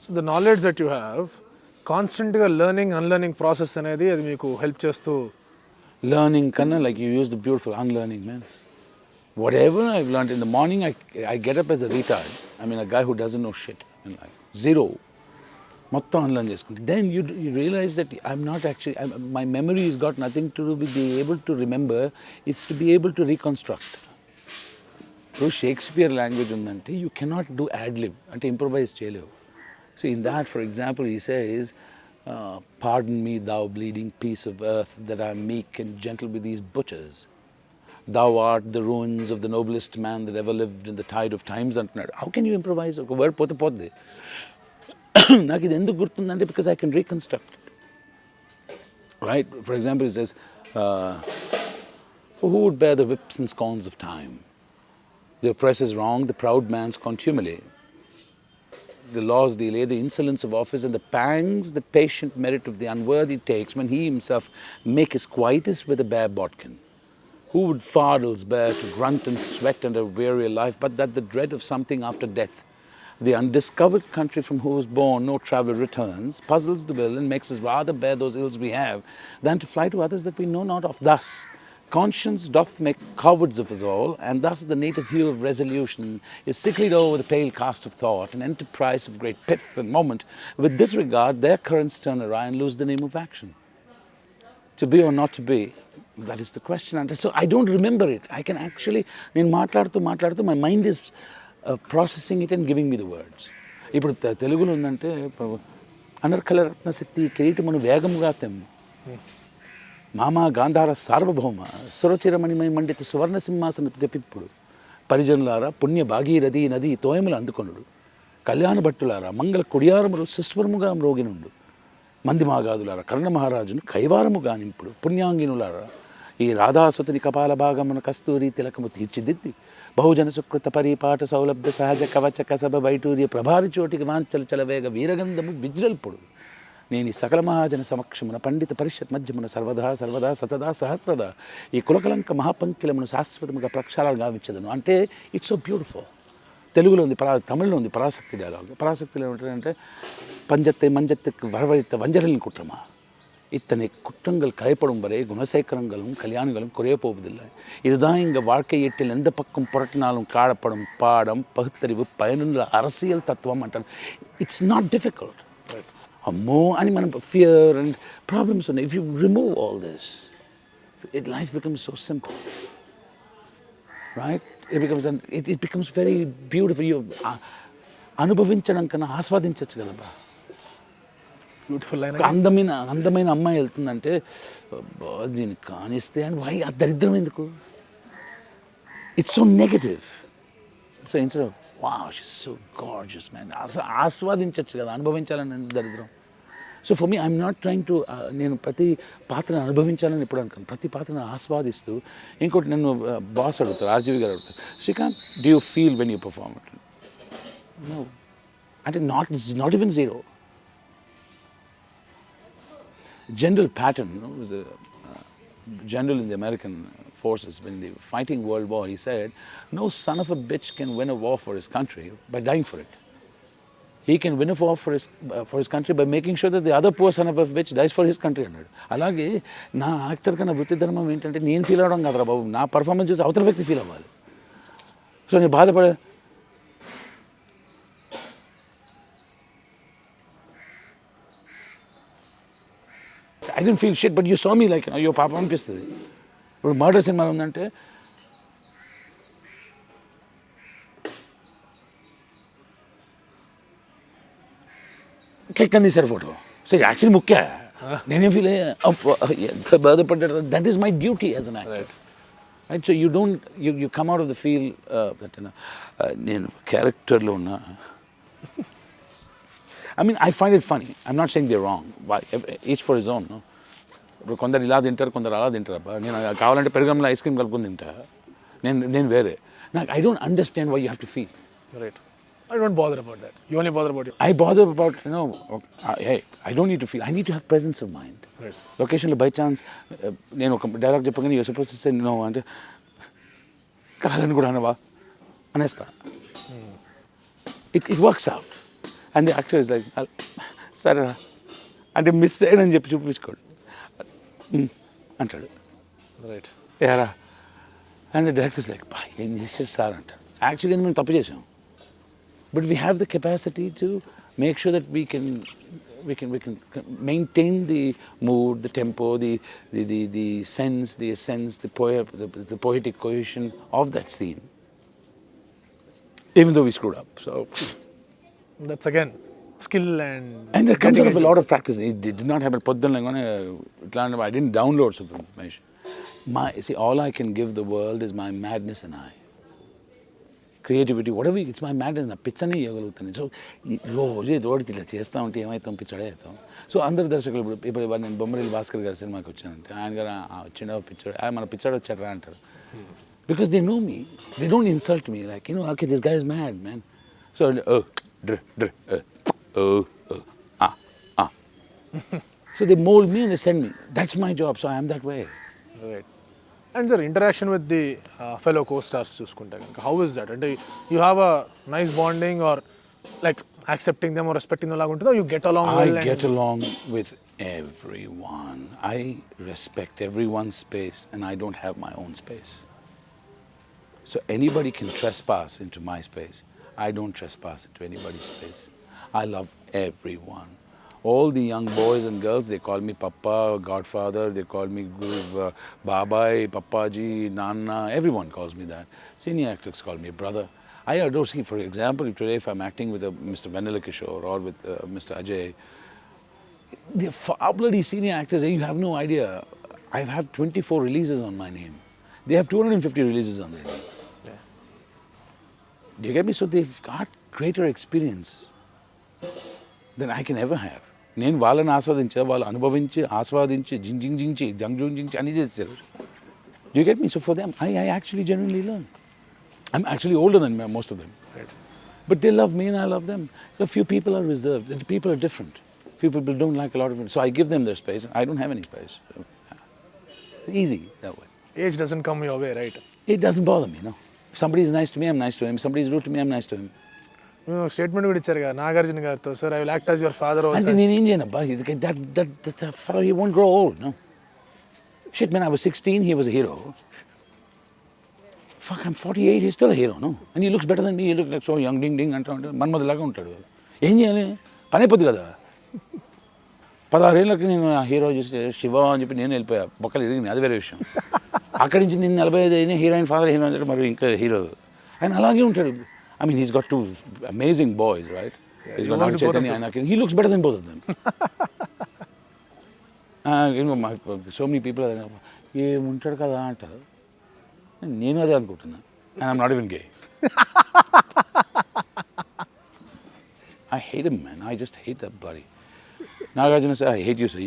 So the knowledge that you have కాన్స్టెంట్గా learning unlearning process అనేది అది మీకు హెల్ప్ చేస్తూ Learning, kinda like you used the beautiful unlearning, man. Whatever I've learned in the morning, I get up as a retard. I mean, a guy who doesn't know shit in life. Zero. మొత్తం unlearn చేసుకుంటే then you realise that I'm not actually my memory is got nothing to do with be able to remember it's to be able to reconstruct. ఇప్పుడు Shakespeare language ఉందంటే you cannot do ad lib అంటే improvise చేయలేవు. So in that for example he says pardon me thou bleeding piece of earth that I am meek and gentle with these butchers. Thou art the ruins of the noblest man that ever lived in the tide of times అంటున్నాడు. How can you improvise? ఒక word పోతే పోద్ది. నాకు ఇది ఎందుకు గుర్తుందంటే because I can reconstruct it. Right? For example, it says, who would bear the whips and scorns of time? The oppressor is wrong, the proud man's contumely. The laws delay, the insolence of office, and the pangs the patient merit of the unworthy takes when he himself make his quietest with a bare bodkin. Who would fardels bear to grunt and sweat under weary life, but that the dread of something after death, the undiscovered country from whose bourne no traveller returns, puzzles the will and makes us rather bear those ills we have, than to fly to others that we know not of. Thus, conscience doth make cowards of us all, and thus the native hue of resolution is sicklied over the pale cast of thought, an enterprise of great pith and moment. With this regard, their currents turn awry and lose the name of action. To be or not to be, that is the question. And so I don't remember it. I can actually, నేను మాట్లాడుతూ my mind is processing it and giving me the words. ఇప్పుడు తెలుగులో ఉందంటే అనర్కల రత్నశక్తి కిరీటమును వేగముగా తెమ్ము, మామా గాంధార సార్వభౌమ సురచిరమణిమై మండిత సువర్ణ సింహాసన తెప్పిప్పుడు, పరిజనులారా పుణ్య భాగీరథి నది తోయములు అందుకొనుడు, కళ్యాణ భట్టులారా మంగళ కుడియారములు సుస్వరముగా మ్రోగినుండు, మంది మాగాదులారా కర్ణ మహారాజును కైవారము గానింపుడు, పుణ్యాంగినులారా ఈ రాధాసుతుని కపాల భాగమున కస్తూరి తిలకము తీర్చిదిద్ది, బహుజన సుకృత పరిపాట సౌలభ్య సహజ కవచ కసభ వైటూర్య ప్రభారి చోటికి వాంచల చలవేగ వీరగంధము విజ్రల్పుడు, నేను ఈ సకల మహాజన సమక్షమున పండిత పరిషత్ మధ్యమున సర్వదా సతదా సహస్రదా ఈ కులకలంక మహాపంకిలమును శాశ్వతముగా ప్రక్షాళన గావించదను. అంటే ఇట్స్ సో బ్యూటిఫుల్. తెలుగులో ఉంది, తమిళ్లో ఉంది పరాశక్తి డైలాగ్. పరాశక్తిలో ఏమిటంటే பஞ்சத்தை மஞ்சத்துக்கு வரவழைத்த வஞ்சரின் குற்றமா, இத்தனை குற்றங்கள் கலைப்படும் வரை குணசேகரங்களும் கல்யாணங்களும் குறைய போவதில்லை. இதுதான் இங்கே வாழ்க்கை ஏட்டில் எந்த பக்கம் புரட்டினாலும் காணப்படும் பாடம், பகுத்தறிவு, பயனுள்ள அரசியல் தத்துவம் అంటారు. It's not difficult. అమ్మో అని మనం ఫియర్ అండ్ ప్రాబ్లమ్స్ ఉన్నాయి. If you remove all this, life becomes so simple, right? It becomes very beautiful. You అనుభవించడం కన్నా ఆస్వాదించవచ్చు కదబ్బా. Beautiful line. అందమైన అమ్మాయి వెళ్తుందంటే దీన్ని కానిస్తే అని వై ఆ దరిద్రం ఎందుకు? It's so negative. So instead of wow she's so gorgeous man, ఆస్వాదించవచ్చు కదా, అనుభవించాలని దరిద్రం. So for me I'm not trying to, నేను ప్రతి పాత్రను అనుభవించాలని ఎప్పుడు అనుకోను, ప్రతి పాత్రను ఆస్వాదిస్తూ. ఇంకోటి నన్ను బాస్ అడుగుతారు, ఆర్జీవి గారు అడుగుతారు, Srikanth do you feel when you perform it? No. And not even zero. General Patton, was a general in the American forces when they were fighting World War. He said, no son of a bitch can win a war for his country by dying for it. He can win a war for his country by making sure that the other poor son of a bitch dies for his country అన్నాడు. అలాగే నా actor కన్నా వృత్తి ధర్మం ఏంటంటే నేను feel అవ్వడం కాదురా బాబు, నా పర్ఫార్మెన్స్ చూసి అవతల వ్యక్తి ఫీల్ అవ్వాలి. సో నేను బాధపడే I didn't feel shit, but you saw me like, అయ్యో పాపం అనిపిస్తుంది. ఇప్పుడు మర్డర్ సినిమా ఉందంటే క్లిక్ అని తీశారు ఫోటో. సో యాక్చువల్లీ ముఖ్య నేనేం ఫీల్ ఎంత బాధపడ్డా, that is my duty as an actor. Right? So you don't you come out of the feel that నేను క్యారెక్టర్లో ఉన్నా. I mean, I find it funny. I'm not saying they're wrong. Why? Each for his own, no? ఇప్పుడు కొందరు ఇలా తింటారు, కొందరు అలా తింటారు. అబ్బా నేను కావాలంటే పెరుగంలో ఐస్ క్రీమ్ కలుపుకొని తింటా, నేను వేరే. నాకు I don't understand why you have to feel. Right. I don't bother about that. You only bother about it. I bother about, hey, I don't need to feel. I need to have presence of mind. Right. లొకేషన్లో by chance నేను ఒక dialogue చెప్పగానే you're supposed to say no అంటే కాదని కూడా అనవా అనేస్తా. It works out. And the actor is like, sir, అంటే miss అయ్యాడని చెప్పి చూపించుకోడు అంటాడు. రైట్. ఏరా and the director is like, బా ఏం చేసేది సార్ అంటాడు. యాక్చువల్లీ మేము తప్పు చేసాం, but we have the capacity to make sure that we can maintain the mood, the tempo, the sense, the essence, the poetic cohesion of that scene, even though we screwed up. So that's again skill and that comes out of a lot of practice. It did not happen. I didn't download super information. See, all I can give the world is my madness and creativity, whatever, it's my madness. నా పిచ్చని ఇవ్వగలుగుతాను. So రోజు తోడితే ఇట్లా చేస్తూ ఉంటే ఏమవుతాం, పిచ్చడే అవుతాం. So అందరు దర్శకులు ఇప్పుడు నేను బొమ్మరిల్లు భాస్కర్ గారి సినిమాకి వచ్చానంటే ఆయన గారు వచ్చిండో పిచ్చాడు, మన పిచ్చాడు వచ్చాడు అంటారు. Because they know me, they don't insult me like, okay this guy is mad man. So so they mould me and they send me. That's my job. So I am that way. Right. And sir, interaction with the fellow co-stars చూసుకుంటే కనుక how is that? అంటే you have a nice bonding or like accepting them or respecting them లాగా ఉంటుందో, you get along? I get along with everyone. I respect everyone's space and I don't have my own space. So anybody can trespass into my space. I don't trespass into anybody's space. I love everyone. All the young boys and girls, they call me Papa, Godfather, they call me Guru, Babai, Papaji, Nana, everyone calls me that. Senior actors call me brother. I adore, see, for example, today if I'm acting with Mr. Vanilla Kishore or with Mr. Ajay, they're far bloody senior actors, you have no idea. I've had 24 releases on my name. They have 250 releases on their name. Yeah. Do you get me? So they've got greater experience than I can ever have. నేను వాళ్ళని ఆస్వాదించా, వాళ్ళు అనుభవించి ఆస్వాదించి జింజించి జంగ్జుంజించి అన్నీ చేస్తారు. Do you get me? So for them, I actually genuinely learn. I'm actually older than most of them. Right. But they love me and I love them. So few people are reserved. The people are different. Few people don't like a lot of it. So I give them their space. I don't have any space. So, it's easy that way. Age doesn't come your way, right? It doesn't bother me, no. If somebody is nice to me, I'm nice to him. If somebody is rude to me, I'm nice to him. Statement కూడా ఇచ్చారు కదా నాగార్జున గారితో, sir I will act as your father also. అంటే నేనేం చేయనబ్బా, that fellow, he won't grow old, no. Shit man, I was 16, he was a hero. Fuck, I'm 48, he's still a hero, no. And he looks better than me, he looks like so young, ding ding అంటూ ఉంటాడు, మన్మధులాగా ఉంటాడు. ఏం చేయాలి, పని అయిపోద్ది కదా. 16 ఏళ్ళకి నేను ఆ హీరో చూసి శివ అని చెప్పి నేను వెళ్ళిపోయా, బొక్కలు ఎదిగింది, అది వేరే విషయం. అక్కడి నుంచి నేను 45 అయినా హీరోయిన్ ఫాదర్ హీరో అంటే మరి ఇంకా హీరో. ఆయన అలాగే ఉంటాడు. I mean, he's got two amazing boys, right? Yeah, he's got Nagarjuna Chaitanya and Akin. He looks better than both of them. So many people are like, ఏముంటాడు కదా అంటారు. నేను అదే అనుకుంటున్నా. And I'm not even gay. I hate him, man. I just hate that bloody. Nagarjuna Sir, I hate you, sir.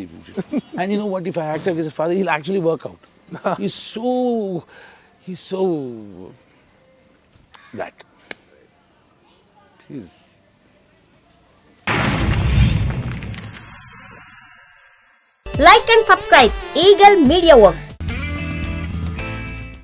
And you know what? If I act like his father, he'll actually work out. He's so that. Jeez. Like and subscribe Eagle Media Works.